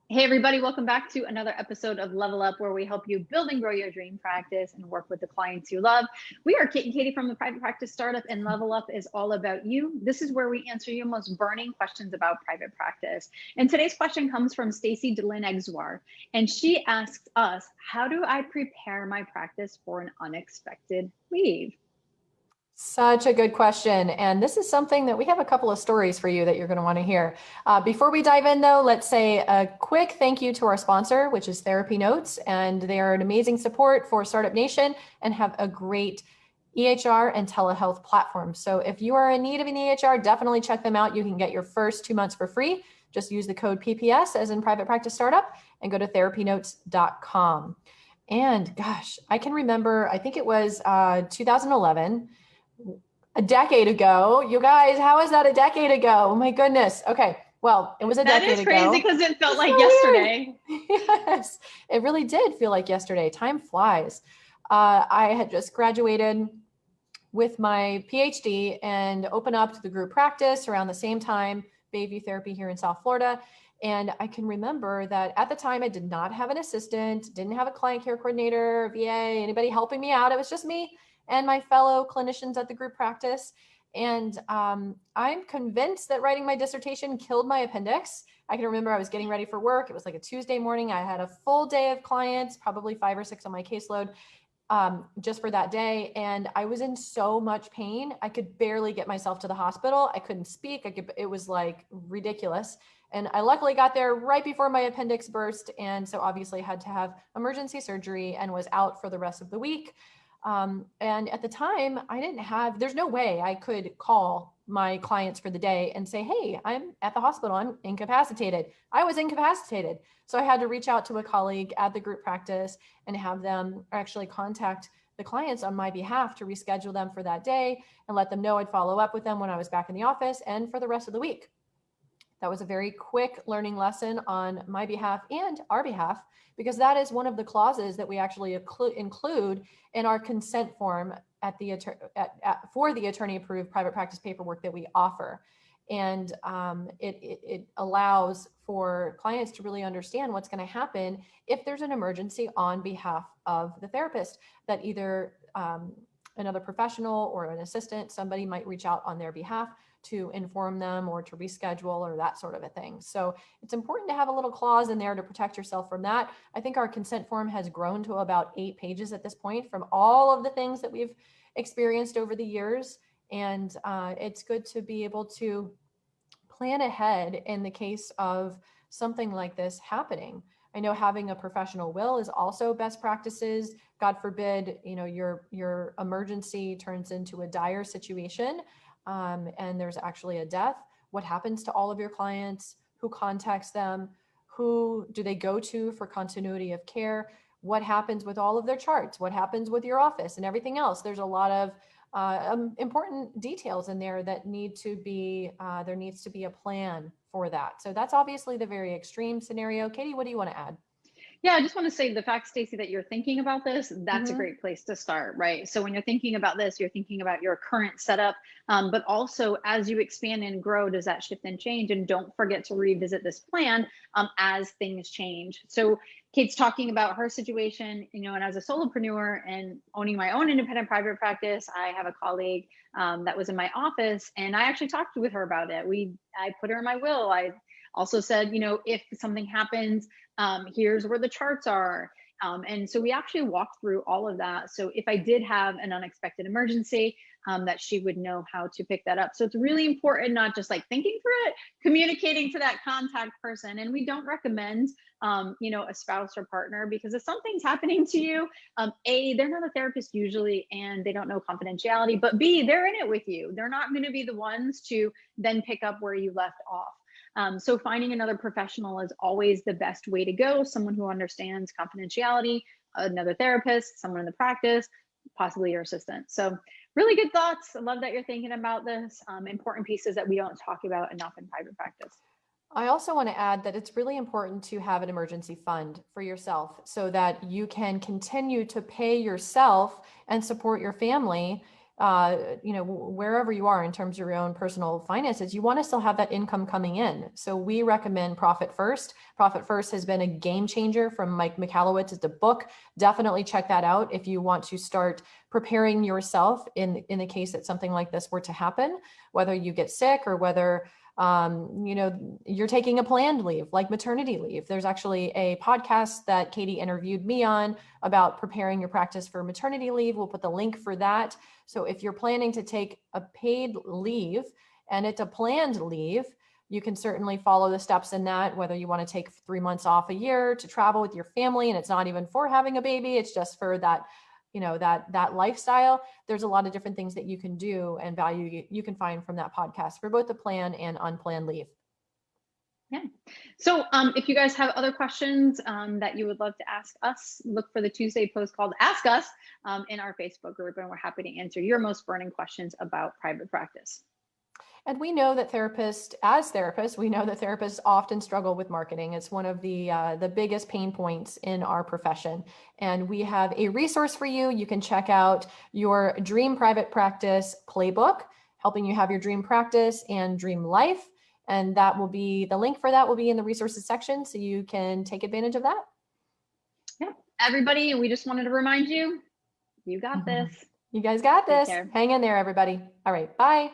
Hey everybody, welcome back to another episode of Level Up, where we help you build and grow your dream practice and work with the clients you love. We are Kate and Katie from the Private Practice Startup, and Level Up is all about you. This is where we answer your most burning questions about private practice. And today's question comes from Stacy DeLynn Exuar, and she asks us, how do I prepare my practice for an unexpected leave? Such a good question. And this is something that we have a couple of stories for you that you're going to want to hear. Before we dive in, though, let's say a quick thank you to our sponsor, which is TherapyNotes. And they are an amazing support for Startup Nation and have a great EHR and telehealth platform. So if you are in need of an EHR, definitely check them out. You can get your first 2 months for free. Just use the code PPS as in Private Practice Startup and go to therapynotes.com. And gosh, I can remember, I think it was 2011. A decade ago. You guys, how is that a decade ago? Oh my goodness. Okay. Well, it was a decade ago. That is crazy because it felt like so yesterday. Yes, it really did feel like yesterday. Time flies. I had just graduated with my PhD and opened up the group practice around the same time, Bayview Therapy here in South Florida. And I can remember that at the time I did not have an assistant, didn't have a client care coordinator, VA, anybody helping me out. It was just me and my fellow clinicians at the group practice. And I'm convinced that writing my dissertation killed my appendix. I can remember I was getting ready for work. It was like a Tuesday morning. I had a full day of clients, probably 5 or 6 on my caseload just for that day. And I was in so much pain. I could barely get myself to the hospital. I couldn't speak. It was like ridiculous. And I luckily got there right before my appendix burst. And so obviously had to have emergency surgery and was out for the rest of the week. And at the time there's no way I could call my clients for the day and say, hey, I'm at the hospital, I'm incapacitated. I was incapacitated. So I had to reach out to a colleague at the group practice and have them actually contact the clients on my behalf to reschedule them for that day and let them know I'd follow up with them when I was back in the office and for the rest of the week. That was a very quick learning lesson on my behalf and our behalf, because that is one of the clauses that we actually include in our consent form for the attorney-approved private practice paperwork that we offer. And it allows for clients to really understand what's going to happen if there's an emergency on behalf of the therapist, that either another professional or an assistant, somebody might reach out on their behalf to inform them or to reschedule or that sort of a thing. So it's important to have a little clause in there to protect yourself from that. I think our consent form has grown to about 8 pages at this point from all of the things that we've experienced over the years. And it's good to be able to plan ahead in the case of something like this happening. I know having a professional will is also best practices. God forbid, your emergency turns into a dire situation. And there's actually a death. What happens to all of your clients? Who contacts them? Who do they go to for continuity of care? What happens with all of their charts? What happens with your office and everything else? There's a lot of important details in there that needs to be a plan for that. So that's obviously the very extreme scenario. Katie, what do you want to add? Yeah, I just want to say the fact, Stacy, that you're thinking about this, that's a great place to start, right? So when you're thinking about this, you're thinking about your current setup, but also as you expand and grow, does that shift and change? And don't forget to revisit this plan as things change. So Kate's talking about her situation, and as a solopreneur and owning my own independent private practice, I have a colleague that was in my office, and I actually talked with her about it. I put her in my will. I also said, if something happens, here's where the charts are. And so we actually walked through all of that. So if I did have an unexpected emergency, that she would know how to pick that up. So it's really important, not just like thinking through it, communicating to that contact person. And we don't recommend, a spouse or partner, because if something's happening to you, A, they're not a therapist usually, and they don't know confidentiality, but B, they're in it with you. They're not going to be the ones to then pick up where you left off. So finding another professional is always the best way to go. Someone who understands confidentiality, another therapist, someone in the practice, possibly your assistant. So really good thoughts. I love that you're thinking about this. Important pieces that we don't talk about enough in private practice. I also want to add that it's really important to have an emergency fund for yourself so that you can continue to pay yourself and support your family wherever you are in terms of your own personal finances, you want to still have that income coming in. So we recommend Profit First. Profit First has been a game changer from Mike Michalowicz. It's a book. Definitely check that out if you want to start preparing yourself in the case that something like this were to happen, whether you get sick or whether you're taking a planned leave, like maternity leave. There's actually a podcast that Katie interviewed me on about preparing your practice for maternity leave. We'll put the link for that. So if you're planning to take a paid leave and it's a planned leave, you can certainly follow the steps in that, whether you want to take 3 months off a year to travel with your family, and it's not even for having a baby, it's just for that, that lifestyle. There's a lot of different things that you can do and value you can find from that podcast for both the plan and unplanned leave. Yeah. So if you guys have other questions that you would love to ask us, look for the Tuesday post called Ask Us in our Facebook group, and we're happy to answer your most burning questions about private practice. And we know that we know that therapists often struggle with marketing. It's one of the biggest pain points in our profession. And we have a resource for you. You can check out your Dream Private Practice Playbook, helping you have your dream practice and dream life. And the link for that will be in the resources section, so you can take advantage of that. Yeah, everybody, we just wanted to remind you, you got this. You guys got this. Hang in there, everybody. All right, bye.